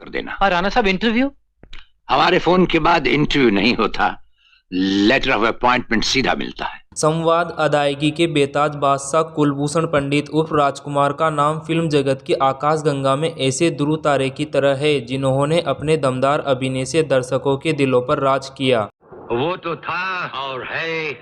कर देना। और राणा साहब इंटरव्यू? हमारे फोन के बाद इंटरव्यू नहीं होता, लेटर ऑफ अपॉइंटमेंट सीधा मिलता है। संवाद अदायगी के बेताज बादशाह कुलभूषण पंडित उर्फ राजकुमार का नाम फिल्म जगत की आकाशगंगा में ऐसे ध्रुव तारे की तरह है जिन्होंने अपने दमदार अभिनय से दर्शकों के दिलों पर राज किया। वो तो था और है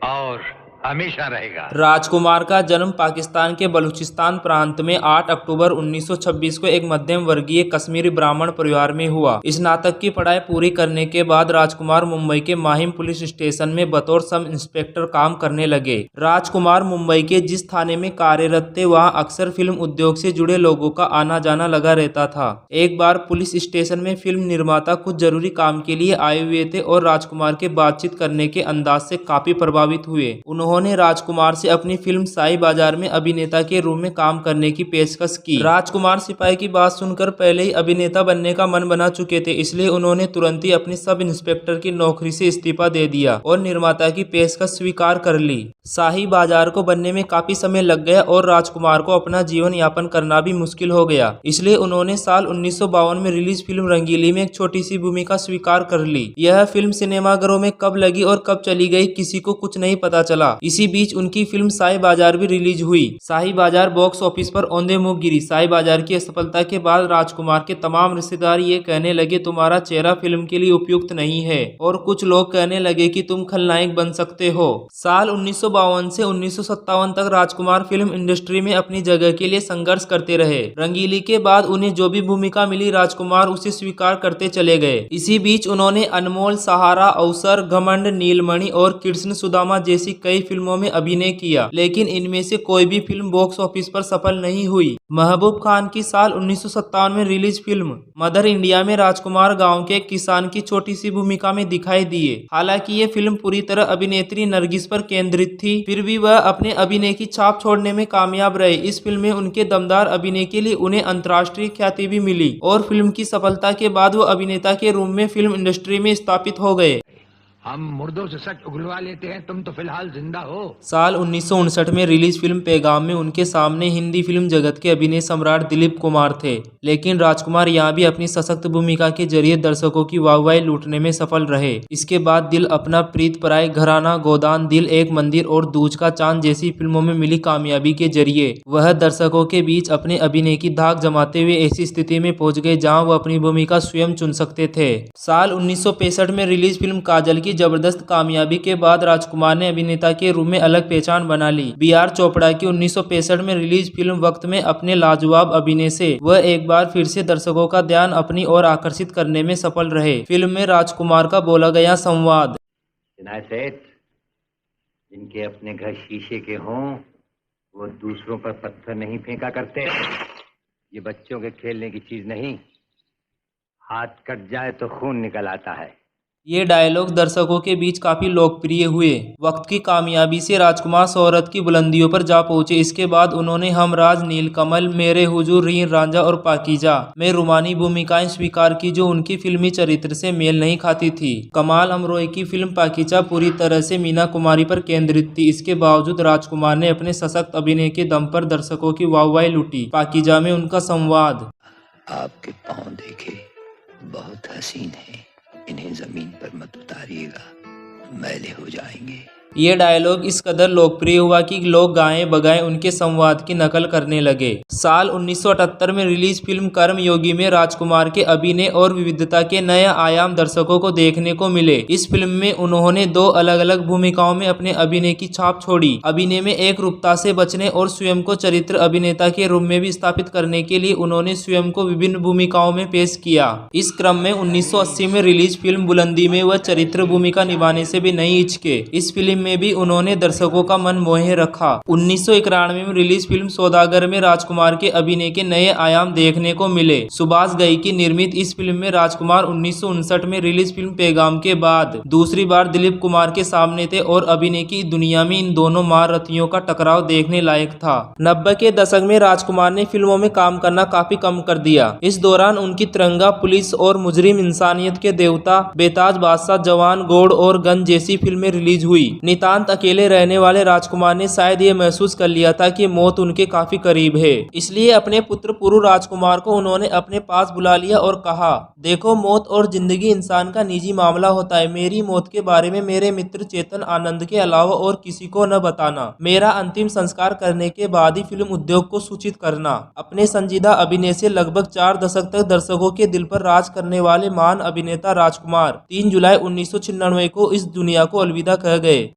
और हमेशा रहेगा। राजकुमार का जन्म पाकिस्तान के बलूचिस्तान प्रांत में 8 अक्टूबर 1926 को एक मध्यम वर्गीय कश्मीरी ब्राह्मण परिवार में हुआ। स्नातक की पढ़ाई पूरी करने के बाद राजकुमार मुंबई के माहिम पुलिस स्टेशन में बतौर सब इंस्पेक्टर काम करने लगे। राजकुमार मुंबई के जिस थाने में कार्यरत थे वहां अक्सर फिल्म उद्योग से जुड़े लोगों का आना जाना लगा रहता था। एक बार पुलिस स्टेशन में फिल्म निर्माता कुछ जरूरी काम के लिए आए हुए थे और राजकुमार के बातचीत करने के अंदाज से काफी प्रभावित हुए। उन्होंने राजकुमार से अपनी फिल्म साई बाजार में अभिनेता के रूप में काम करने की पेशकश की। राजकुमार सिपाही की बात सुनकर पहले ही अभिनेता बनने का मन बना चुके थे, इसलिए उन्होंने तुरंत ही अपनी सब इंस्पेक्टर की नौकरी से इस्तीफा दे दिया और निर्माता की पेशकश स्वीकार कर ली। शाही बाजार को बनने में काफी समय लग गया और राजकुमार को अपना जीवन यापन करना भी मुश्किल हो गया, इसलिए उन्होंने साल 1952 में रिलीज फिल्म रंगीली में एक छोटी सी भूमिका स्वीकार कर ली। यह फिल्म सिनेमाघरों में कब लगी और कब चली गई किसी को कुछ नहीं पता चला। इसी बीच उनकी फिल्म साई बाजार भी रिलीज हुई। साई बाजार बॉक्स ऑफिस पर औंधे मुंह गिरी। साई बाजार की सफलता के बाद राजकुमार के तमाम रिश्तेदार ये कहने लगे तुम्हारा चेहरा फिल्म के लिए उपयुक्त नहीं है और कुछ लोग कहने लगे कि तुम खलनायक बन सकते हो। साल 1952 से 1957 तक राजकुमार फिल्म इंडस्ट्री में अपनी जगह के लिए संघर्ष करते रहे। रंगीली के बाद उन्हें जो भी भूमिका मिली राजकुमार उसे स्वीकार करते चले गए। इसी बीच उन्होंने अनमोल, सहारा, अवसर, घमंड, नीलमणि और कृष्ण सुदामा जैसी कई फिल्मों में अभिनय किया, लेकिन इनमें से कोई भी फिल्म बॉक्स ऑफिस पर सफल नहीं हुई। महबूब खान की साल 1957 में रिलीज फिल्म मदर इंडिया में राजकुमार गांव के एक किसान की छोटी सी भूमिका में दिखाई दिए। हालांकि ये फिल्म पूरी तरह अभिनेत्री नरगिस पर केंद्रित थी, फिर भी वह अपने अभिनय की छाप छोड़ने में कामयाब रहे। इस फिल्म में उनके दमदार अभिनय के लिए उन्हें अंतर्राष्ट्रीय ख्याति भी मिली और फिल्म की सफलता के बाद वो अभिनेता के रूप में फिल्म इंडस्ट्री में स्थापित हो गए। हम मुर्दों से सच उगलवा लेते हैं, तुम तो फिलहाल जिंदा हो। साल 1959 में रिलीज फिल्म पैगाम में उनके सामने हिंदी फिल्म जगत के अभिनय सम्राट दिलीप कुमार थे, लेकिन राजकुमार यहाँ भी अपनी सशक्त भूमिका के जरिए दर्शकों की वाहवाही लूटने में सफल रहे। इसके बाद दिल अपना, प्रीत पराई, घराना, गोदान, दिल एक मंदिर और दूज का चांद जैसी फिल्मों में मिली कामयाबी के जरिए वह दर्शकों के बीच अपने अभिनय की धाक जमाते हुए ऐसी स्थिति में पहुंच गए जहाँ वह अपनी भूमिका स्वयं चुन सकते थे। साल 1965 में रिलीज फिल्म काजल की जबरदस्त कामयाबी के बाद राजकुमार ने अभिनेता के रूप में अलग पहचान बना ली। बी.आर. चोपड़ा की 1965 में रिलीज फिल्म वक्त में अपने लाजवाब अभिनय से वह एक बार फिर से दर्शकों का ध्यान अपनी ओर आकर्षित करने में सफल रहे। फिल्म में राजकुमार का बोला गया संवाद। सेठ, जिनके अपने घर शीशे के हों वो दूसरों पर पत्थर नहीं फेंका करते। ये बच्चों के खेलने की चीज नहीं, हाथ कट जाए तो खून निकल आता है। ये डायलॉग दर्शकों के बीच काफी लोकप्रिय हुए। वक्त की कामयाबी से राजकुमार शोहरत की बुलंदियों पर जा पहुंचे। इसके बाद उन्होंने हमराज, नीलकमल, मेरे हुजूर, रीन रांझा और पाकीजा में रुमानी भूमिकाएं स्वीकार की जो उनकी फिल्मी चरित्र से मेल नहीं खाती थी। कमाल अमरोई की फिल्म पाकीजा पूरी तरह से मीना कुमारी पर केंद्रित थी। इसके बावजूद राजकुमार ने अपने सशक्त अभिनय के दम पर दर्शकों की वाहवाही लूटी। पाकीजा में उनका संवाद। आपके पाँव देखे बहुत हसीन है, इन्हें जमीन पर मत उतारिएगा, मैले हो जाएंगे। ये डायलॉग इस कदर लोकप्रिय हुआ कि लोग गाएं बगाएं उनके संवाद की नकल करने लगे। साल 1978 में रिलीज फिल्म कर्मयोगी में राजकुमार के अभिनय और विविधता के नए आयाम दर्शकों को देखने को मिले। इस फिल्म में उन्होंने 2 अलग अलग भूमिकाओं में अपने अभिनय की छाप छोड़ी। अभिनय में एक रूपता से बचने और स्वयं को चरित्र अभिनेता के रूप में भी स्थापित करने के लिए उन्होंने स्वयं को विभिन्न भूमिकाओं में पेश किया। इस क्रम में 1980 में रिलीज फिल्म बुलंदी में वह चरित्र भूमिका निभाने से भी नहीं हिचके। इस फिल्म में भी उन्होंने दर्शकों का मन मोहे रखा। 1991 में रिलीज फिल्म सौदागर में राजकुमार के अभिनय के नए आयाम देखने को मिले। सुभाष घई की निर्मित इस फिल्म में राजकुमार 1959 में रिलीज फिल्म पैगाम के बाद दूसरी बार दिलीप कुमार के सामने थे और अभिनय की दुनिया में इन दोनों महारथियों का टकराव देखने लायक था। 90 के दशक में राजकुमार ने फिल्मों में काम करना काफी कम कर दिया। इस दौरान उनकी तिरंगा, पुलिस और मुजरिम, इंसानियत के देवता, बेताज बादशाह, जवान, गोड़ और गन जैसी फिल्में रिलीज हुई। नितांत अकेले रहने वाले राजकुमार ने शायद ये महसूस कर लिया था कि मौत उनके काफी करीब है। इसलिए अपने पुत्र पुरु राजकुमार को उन्होंने अपने पास बुला लिया और कहा, देखो मौत और जिंदगी इंसान का निजी मामला होता है। मेरी मौत के बारे में मेरे मित्र चेतन आनंद के अलावा और किसी को न बताना। मेरा अंतिम संस्कार करने के बाद ही फिल्म उद्योग को सूचित करना। अपने संजीदा अभिनय से लगभग 4 दशक तक दर्शकों के दिल पर राज करने वाले महान अभिनेता राजकुमार 3 जुलाई 1996 को इस दुनिया को अलविदा कह गए।